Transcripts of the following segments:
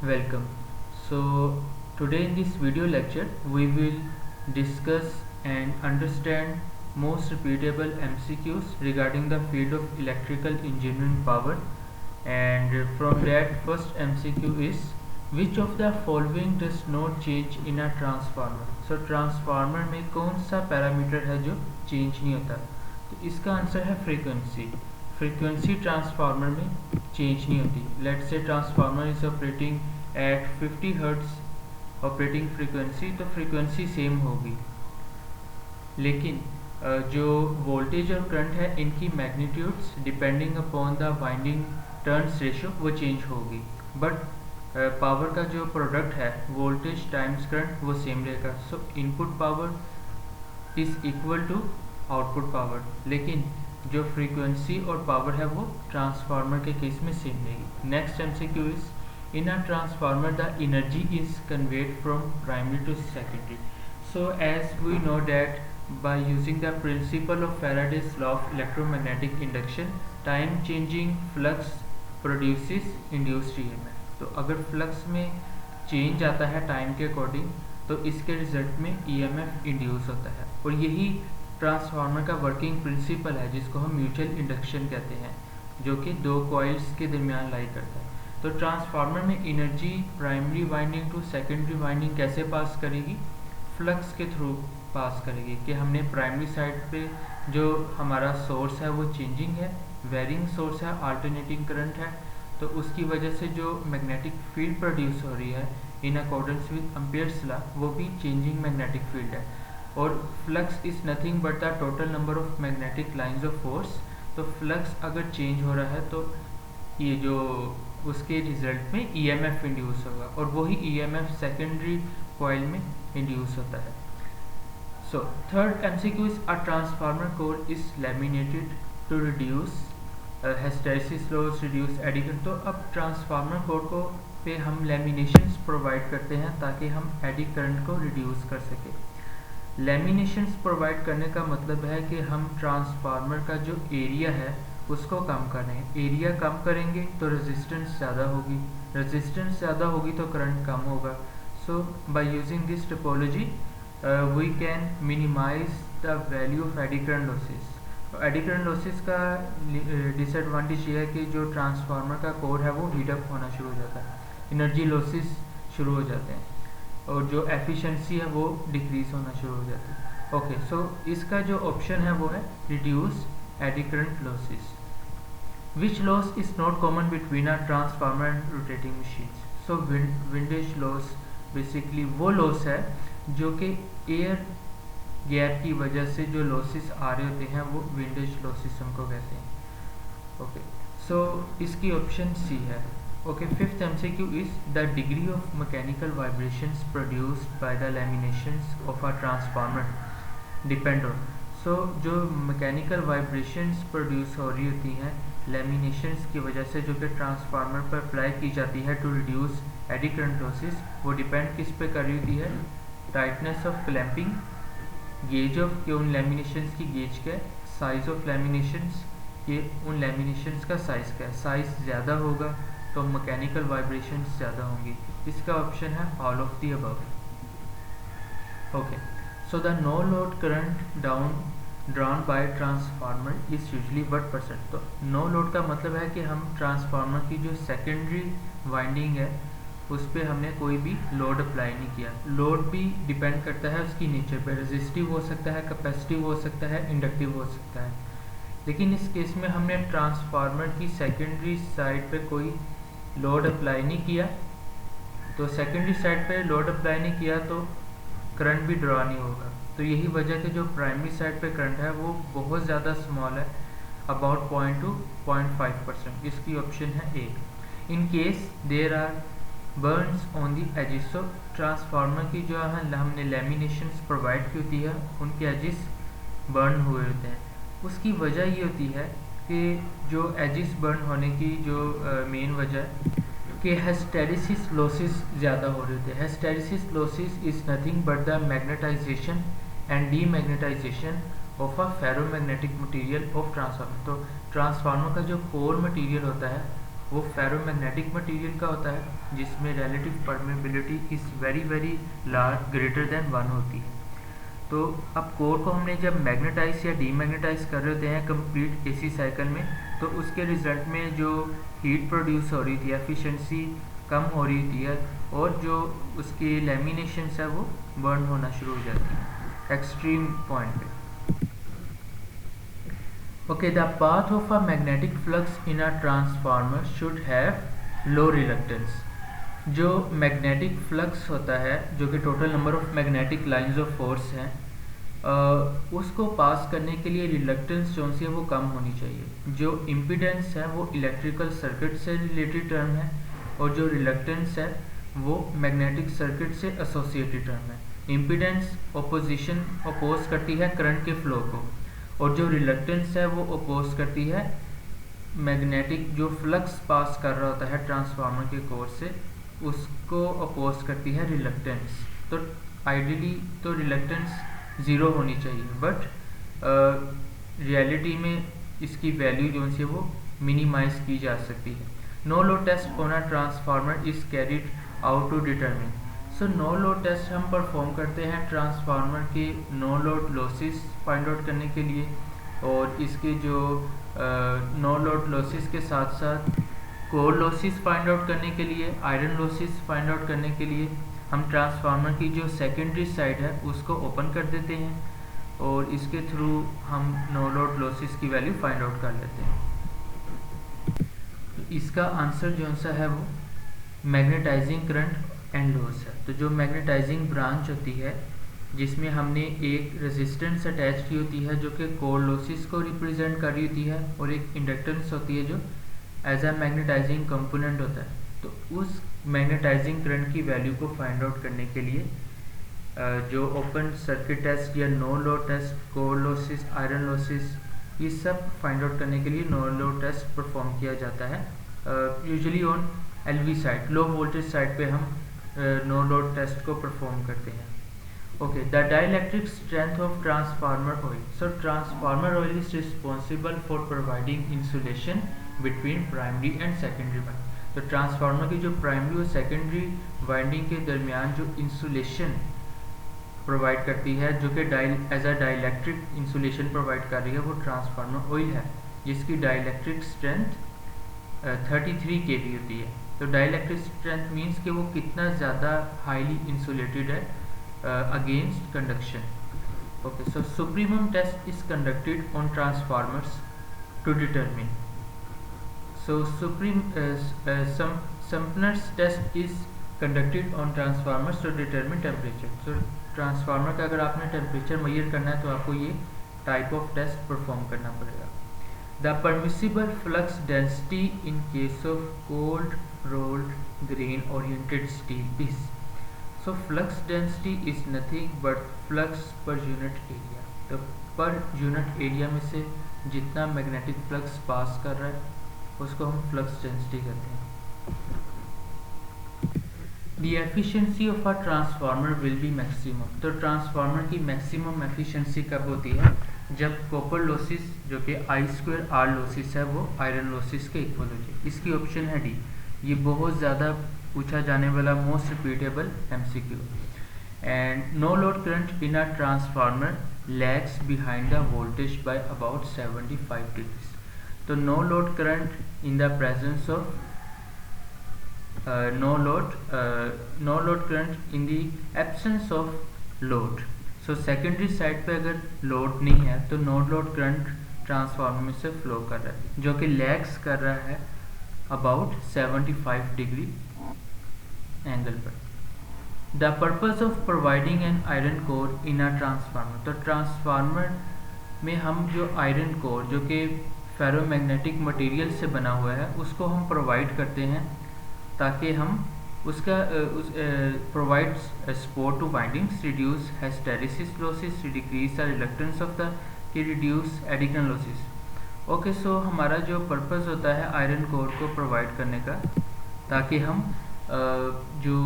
Welcome. So, today in this video lecture, we will discuss and understand most repeatable MCQs regarding the field of electrical engineering power. And from that, first MCQ is which of the following does not change in a transformer? So, transformer में कौन सा parameter है जो change नहीं होता? तो इसका answer है फ्रीक्वेंसी. फ्रीक्वेंसी ट्रांसफार्मर में चेंज नहीं होती. Let's say transformer is operating at 50 hertz operating frequency, तो फ्रीक्वेंसी सेम होगी, लेकिन जो वोल्टेज और करंट है इनकी magnitudes depending upon the winding turns ratio वो चेंज होगी. बट पावर का जो प्रोडक्ट है वोल्टेज टाइम्स करंट वो सेम रहेगा. So input power is equal to output power, लेकिन जो फ्रीक्वेंसी और पावर है वो ट्रांसफार्मर के केस में सेम रहेगी. Next MCQ is in a transformer the energy is conveyed from primary to secondary. So as we know that by using the principle of Faraday's law of electromagnetic induction, time changing flux produces induced EMF. तो अगर flux में change आता है time के according तो इसके result में EMF induce होता है, और यही ट्रांसफार्मर का वर्किंग प्रिंसिपल है जिसको हम म्यूचुअल इंडक्शन कहते हैं, जो कि दो कॉइल्स के दरमियान लाई करता है. तो ट्रांसफार्मर में energy primary winding to secondary winding कैसे पास करेगी? फ्लक्स के थ्रू पास करेगी कि हमने प्राइमरी साइड पे जो हमारा सोर्स है वो चेंजिंग है, वेरिंग सोर्स है, अल्टरनेटिंग करंट है, तो उसकी वजह से जो मैग्नेटिक फील्ड प्रोड्यूस हो रही है in accordance with Ampere's law वो भी चेंजिंग मैग्नेटिक फील्ड है. और flux is nothing but the total number of magnetic lines of force. तो फ्लक्स अगर चेंज हो रहा है तो ये जो उसके रिजल्ट में EMF इंड्यूस होगा, और वही EMF सेकेंडरी कॉइल में इंड्यूस होता है. So third MCQ is a transformer core is laminated to reduce hysteresis loss, reduce eddy current. तो अब ट्रांसफार्मर कोर को पे हम लैमिनेशंस प्रोवाइड करते हैं ताकि हम एडी करंट को रिड्यूस कर सकें. लैमिनेशंस प्रोवाइड करने का मतलब है कि हम ट्रांसफार्मर का जो एरिया है उसको कम कर रहे हैं. एरिया कम करेंगे तो रेजिस्टेंस ज़्यादा होगी, रेजिस्टेंस ज़्यादा होगी तो करंट कम होगा. So by using this topology we can minimize the value of eddy current losses. Eddy current losses का डिसएडवांटेज ये है कि जो ट्रांसफार्मर का कोर है वो हीट अप होना शुरू हो जाता है, एनर्जी लॉसेस शुरू हो जाते हैं, और जो एफिशिएंसी है वो डिक्रीज होना शुरू हो जाती है. ओके, सो इसका जो ऑप्शन है वो है reduce eddy current losses. Which loss is not common between a transformer and rotating machines? So windage loss basically वो loss है जो कि एयर गैप की वजह से जो losses आ रहे होते हैं वो windage losses उनको कहते हैं. ओके, सो इसकी ऑप्शन सी है. Okay, fifth MCQ is the degree of mechanical vibrations produced by the laminations of a transformer depend on. सो जो मैकेनिकल वाइब्रेशंस प्रोड्यूस हो रही होती हैं लैमिनेशंस की वजह से जो कि ट्रांसफार्मर पर अप्लाई की जाती है to reduce eddy current losses, वो डिपेंड किस पे कर रही होती है? Tightness of clamping, gauge of कि उन लैमिनेशंस की गेज क्या है, साइज ऑफ लैमिनेशंस ये उन लैमिनेशंस का साइज क्या है. साइज ज़्यादा होगा तो मैकेनिकल वाइब्रेशंस ज़्यादा होंगी. इसका ऑप्शन है all of the above. Okay, so the no load current down drawn by transformer is usually what percent. तो नो लोड का मतलब है कि हम ट्रांसफार्मर की जो सेकेंडरी वाइंडिंग है उस पर हमने कोई भी लोड अप्लाई नहीं किया. लोड भी डिपेंड करता है उसकी नेचर पे, रेजिस्टिव हो सकता है, कैपेसिटिव हो सकता है, इंडक्टिव हो सकता है. लेकिन इस केस में हमने ट्रांसफार्मर की सेकेंडरी साइड पे कोई लोड अप्लाई नहीं किया, तो सेकेंडरी साइड पे लोड अप्लाई नहीं किया तो करंट भी ड्रॉ नहीं होगा. तो यही वजह कि जो प्राइमरी साइड पे करंट है वो बहुत ज़्यादा स्मॉल है, अबाउट 0.2 to 0.5%. इसकी ऑप्शन है A. In case there are burns on the edges. So transformer की जो है हमने लैमिनेशंस प्रोवाइड की होती है उनके एजिस बर्न हुए होते हैं. उसकी वजह ये होती है कि जो एजिस बर्न होने की जो मेन वजह कि हिस्टैरिसीस लॉसेस ज़्यादा हो रहे होते हैं. Hysteresis losses is nothing but the magnetization and demagnetization of a ferromagnetic material of transformer. तो ट्रांसफार्मर का जो कोर मटेरियल होता है वो फेरोमैग्नेटिक मटेरियल का होता है जिसमें relative permeability is very very large greater than 1 होती है। तो अब कोर को हमने जब मैग्नेटाइज या डीमैग्नेटाइज कर रहे होते हैं कंप्लीट एसी साइकिल में, तो उसके रिजल्ट में जो हीट प्रोड्यूस हो रही थी, एफिशिएंसी कम हो रही थी और जो उसकी लैमिनेशन है वो बर्न होना शुरू हो जाती है एक्सट्रीम पॉइंट पे। Okay, the path of a magnetic flux in a transformer should have low reluctance. जो मैग्नेटिक फ्लक्स होता है, जो कि total number of magnetic lines of force हैं, उसको पास करने के लिए रिलक्टेंस जो सी है वो कम होनी चाहिए। जो इम्पीडेंस है वो इलेक्ट्रिकल सर्किट से रिलेटेड टर्म है और जो रिलक्टेंस है वो मैग्नेटिक सर्किट से एसोसिएटेड टर्म है। इम्पीडेंस ओपोजिशन अपोज करती है करंट के फ्लो को और जो रिलक्टेंस है वो अपोज करती है मैग्नेटिक जो फ्लक्स पास कर रहा होता है ट्रांसफार्मर के कोर से, उसको अपोज करती है रिलक्टेंस। तो आइडियली तो रिलक्टेंस ज़ीरो होनी चाहिए, बट रियलिटी में इसकी वैल्यू जो है वो मिनिमाइज की जा सकती है। No load test on a transformer is carried out to determine. So no load test हम परफॉर्म करते हैं ट्रांसफार्मर के no load losses find out करने के लिए, और इसके जो नो लोड लॉसेस के साथ साथ कोर लॉसेस फाइंड आउट करने के लिए, आयरन लॉसेस फाइंड आउट करने के लिए हम ट्रांसफार्मर की जो सेकेंडरी साइड है उसको ओपन कर देते हैं और इसके थ्रू हम नो लोड लॉसेस की वैल्यू फाइंड आउट कर लेते हैं। तो इसका आंसर जो सा है वो मैग्नेटाइजिंग करंट एंड लॉस है। तो जो मैग्नेटाइजिंग ब्रांच होती है जिसमें हमने एक रेजिस्टेंस अटैच की होती है जो कि कोर लॉसेस को रिप्रेजेंट कर रही होती है, और एक इंडक्टेंस होती है जो एज अ मैग्नेटाइजिंग कंपोनेंट होता है। तो उस मैग्नेटाइजिंग करंट की वैल्यू को फाइंड आउट करने के लिए जो ओपन सर्किट टेस्ट या no load test, core losses, iron losses, ये सब फाइंड आउट करने के लिए नो लोड टेस्ट परफॉर्म किया जाता है। Usually on LV side, low voltage side पे हम नो लोड टेस्ट को परफॉर्म करते हैं। Okay, the dielectric strength of transformer oil. So transformer oil is responsible for providing insulation between primary and secondary winding. तो transformer की जो primary और secondary winding के दरमियान जो इंसुलेशन प्रोवाइड करती है, जो कि as a dielectric insulation provide कर रही है, वो ट्रांसफार्मर ऑयल है जिसकी डाइलेक्ट्रिक स्ट्रेंथ 33 kV होती है। तो डाइलेक्ट्रिक स्ट्रेंथ मीन्स कि वो कितना ज़्यादा हाईली इंसुलेटेड है अगेंस्ट कंडक्शन। ओके, सो सुप्रीमम test is conducted on transformers to determine. So Sumner's test is conducted on transformers to determine temperature. So transformer का अगर आपने टेम्परेचर मेजर करना है तो आपको ये टाइप ऑफ टेस्ट परफॉर्म करना पड़ेगा। The permissible flux density in case of cold rolled grain oriented steel is. So flux density is nothing but flux per unit area. तो पर यूनिट एरिया में से जितना मैग्नेटिक फ्लक्स पास कर रहा है उसको हम फ्लक्स डेंसिटी कहते हैं। The efficiency of a transformer will be maximum। तो ट्रांसफार्मर की मैक्सिमम एफिशिएंसी कब होती है? जब कॉपर लॉसेस जो कि I² R लॉसेस है वो आयरन लॉसेस के इक्वल हो जाए। इसकी ऑप्शन है डी। ये बहुत ज़्यादा पूछा जाने वाला most repeatable MCQ। And no load current in a transformer lags behind the voltage by about 75 degrees. तो no load current in the presence of no load current in the absence of load। So secondary side पे अगर load नहीं है तो no load current transformer में से flow कर रहा है जो कि लैग्स कर रहा है अबाउट 75 डिग्री एंगल पर। The purpose of providing an iron core in a transformer. तो ट्रांसफार्मर में हम जो आयरन कोर जो कि फेरोमैग्नेटिक मटेरियल से बना हुआ है उसको हम प्रोवाइड करते हैं ताकि हम उसका provide support to windings, reduce hysteresis losses, decrease the reluctance of the कि reduce eddy current losses. Okay, so हमारा जो पर्पस होता है आयरन कोर को प्रोवाइड करने का ताकि हम जो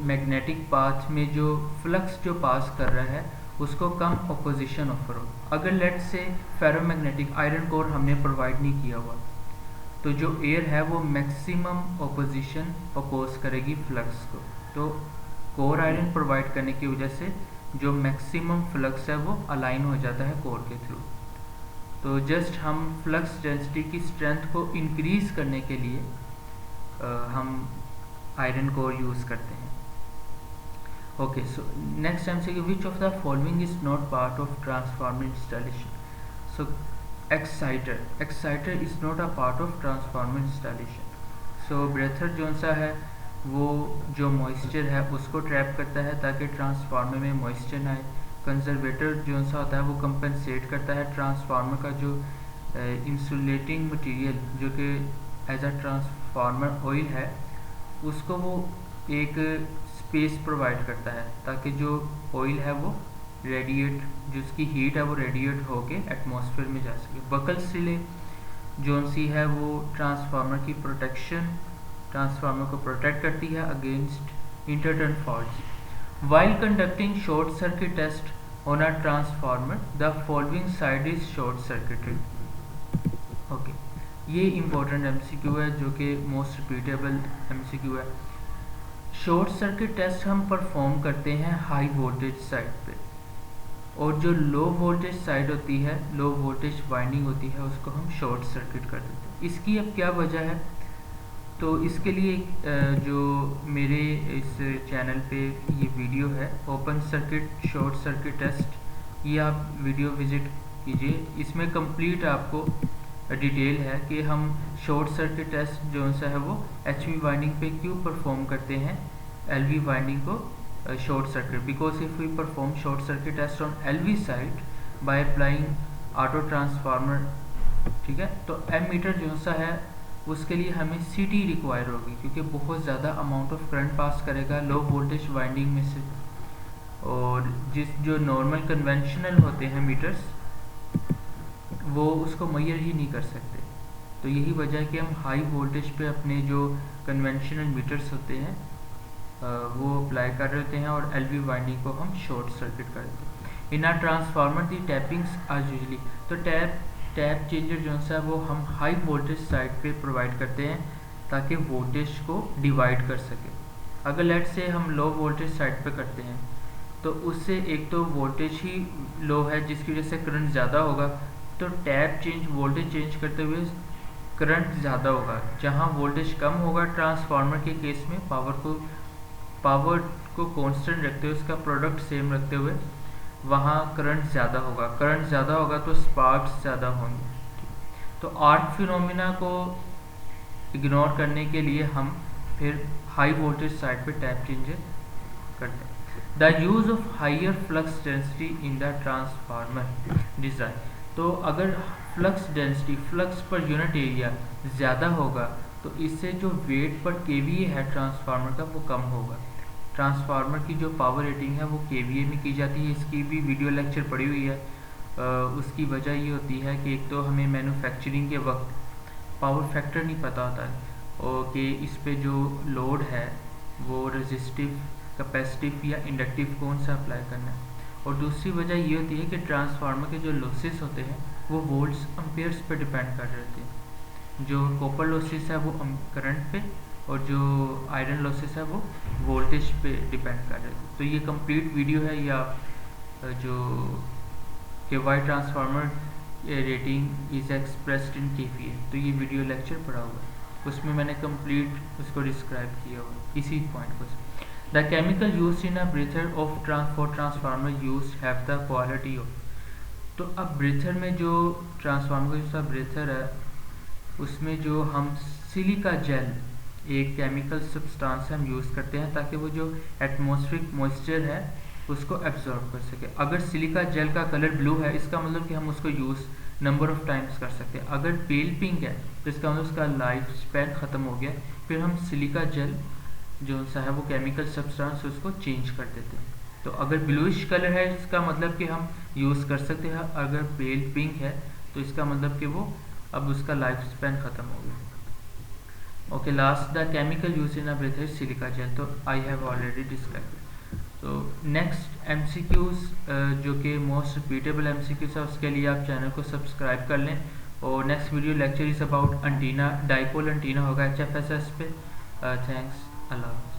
मैग्नेटिक पाथ में जो फ्लक्स जो पास कर रहा है उसको कम अपोजिशन ऑफर हो। अगर लेट से फेरोमैग्नेटिक आयरन कोर हमने प्रोवाइड नहीं किया हुआ तो जो एयर है वो मैक्सिमम ऑपोजिशन अपोज करेगी फ्लक्स को। तो कोर आयरन प्रोवाइड करने की वजह से जो मैक्सिमम फ्लक्स है वो अलाइन हो जाता है कोर के थ्रू। तो जस्ट हम फ्लक्स डेंसिटी की स्ट्रेंथ को इंक्रीज करने के लिए हम आयरन कोर यूज़ करते हैं। Okay, so next MCQ, which of the following is not part of transformer installation. So exciter is not a part of transformer installation. So breather जो सा है वो जो मॉइस्चर है उसको ट्रैप करता है ताकि ट्रांसफार्मर में मॉइस्चर ना आए। कंजर्वेटर जो सा होता है वो कंपनसेट करता है ट्रांसफार्मर का जो इंसुलेटिंग मटेरियल जो कि एज अ ट्रांसफार्मर ऑयल है उसको वो एक स्पेस प्रोवाइड करता है ताकि जो ऑयल है वो रेडिएट, जो उसकी हीट है वो रेडिएट होके एटमॉस्फेयर में जा सके। बकल्स रिले जो सी है वो ट्रांसफार्मर की प्रोटेक्शन, ट्रांसफार्मर को प्रोटेक्ट करती है against interturn faults. While conducting short circuit test on a transformer the following side is short circuited. Okay, ये इंपॉर्टेंट MCQ है जो कि मोस्ट रिपीटेबल MCQ है। शॉर्ट सर्किट टेस्ट हम परफॉर्म करते हैं हाई वोल्टेज साइड पे, और जो लो वोल्टेज साइड होती है, लो वोल्टेज वाइंडिंग होती है, उसको हम शॉर्ट सर्किट कर देते हैं। इसकी अब क्या वजह है, तो इसके लिए जो मेरे इस चैनल पे ये वीडियो है open circuit short circuit test, ये आप वीडियो विजिट कीजिए। इसमें कंप्लीट आपको डिटेल है कि हम शॉर्ट सर्किट टेस्ट जो सा है वो HV वाइंडिंग पे क्यों परफॉर्म करते हैं LV वाइंडिंग को short circuit, because if we perform short circuit test on LV side by applying auto transformer, ठीक है, तो एमीटर जो सा है उसके लिए हमें CT रिक्वायर होगी क्योंकि बहुत ज़्यादा अमाउंट ऑफ करंट पास करेगा लो वोल्टेज वाइंडिंग में से, और जो नॉर्मल कन्वेंशनल होते हैं मीटर्स वो उसको मेजर ही नहीं कर सकते। तो यही वजह है कि हम हाई वोल्टेज पे अपने जो कन्वेंशनल मीटर्स होते हैं वो अप्लाई कर रहे होते हैं और LV वाइंडिंग को हम शॉर्ट सर्किट कर देते हैं। In a transformer the tappings are usually, तो टैप चेंजर जो सा वो हम हाई वोल्टेज साइड पे प्रोवाइड करते हैं ताकि वोल्टेज को डिवाइड कर सके। अगर लेट से हम लो वोल्टेज साइड पे करते हैं तो उससे एक तो वोल्टेज ही लो है जिसकी वजह से करंट ज़्यादा होगा, तो टैप चेंज वोल्टेज चेंज करते हुए करंट ज़्यादा होगा। जहाँ वोल्टेज कम होगा ट्रांसफार्मर के केस में पावर को कांस्टेंट रखते हुए, उसका प्रोडक्ट सेम रखते हुए वहाँ करंट ज़्यादा होगा। करंट ज़्यादा होगा तो स्पार्क्स ज़्यादा होंगे। तो आर्क फिनोमिना को इग्नोर करने के लिए हम फिर हाई वोल्टेज साइड पे टैप चेंजर करते हैं। The use of higher flux density in the transformer design, तो अगर flux density, flux per unit area ज़्यादा होगा तो इससे जो वेट पर KVA है ट्रांसफार्मर का वो कम होगा। ट्रांसफार्मर की जो पावर रेटिंग है वो KVA में की जाती है, इसकी भी वीडियो लेक्चर पड़ी हुई है। उसकी वजह ये होती है कि एक तो हमें मैन्युफैक्चरिंग के वक्त पावर फैक्टर नहीं पता होता है और कि इस पे जो लोड है वो रेजिस्टिव, कैपेसिटिव या इंडक्टिव कौन सा अप्लाई करना है। और दूसरी वजह ये होती है कि ट्रांसफार्मर के जो लॉसेस होते हैं वो वोल्ट्स एम्पेयर्स पे डिपेंड कर रहे होते हैं। जो कॉपर लॉसेस है वो करंट पे और जो आयरन लॉसेस है वो वोल्टेज पे डिपेंड कर रहे हैं। तो ये कंप्लीट वीडियो है, या जो KY transformer rating is expressed in KVA, तो ये वीडियो लेक्चर पढ़ा हुआ है, उसमें मैंने कंप्लीट उसको डिस्क्राइब किया हुआ है इसी पॉइंट को। The chemical used in a breather of for transformer used have the quality of, तो अब ब्रेथर में जो ट्रांसफार्मर का ब्रेथर है उसमें जो हम सिलिका जेल एक केमिकल सब्सटेंस हम यूज़ करते हैं ताकि वो जो एटमॉस्फेरिक मॉइस्चर है उसको एब्जॉर्ब कर सके। अगर सिलिका जेल का कलर ब्लू है इसका मतलब कि हम उसको यूज़ नंबर ऑफ टाइम्स कर सकते हैं। अगर पेल पिंक है तो इसका मतलब उसका लाइफ स्पैन ख़त्म हो गया, फिर हम सिलिका जेल जो सा है वो केमिकल सब्सटेंस उसको चेंज कर देते हैं। तो अगर ब्लूइश कलर है इसका मतलब कि हम यूज़ कर सकते हैं, अगर पेल पिंक है तो इसका मतलब कि वो अब उसका लाइफ स्पैन ख़त्म हो गया। Okay, last the chemical used in a breather silica gel, तो आई हैव ऑलरेडी डिस्क्राइब। तो नेक्स्ट MCQs जो कि मोस्ट रिपीटेबल MCQs है उसके लिए आप चैनल को सब्सक्राइब कर लें और next video lecture is about antenna, dipole antenna होगा HFSS पे। थैंक्स, अल्लाह।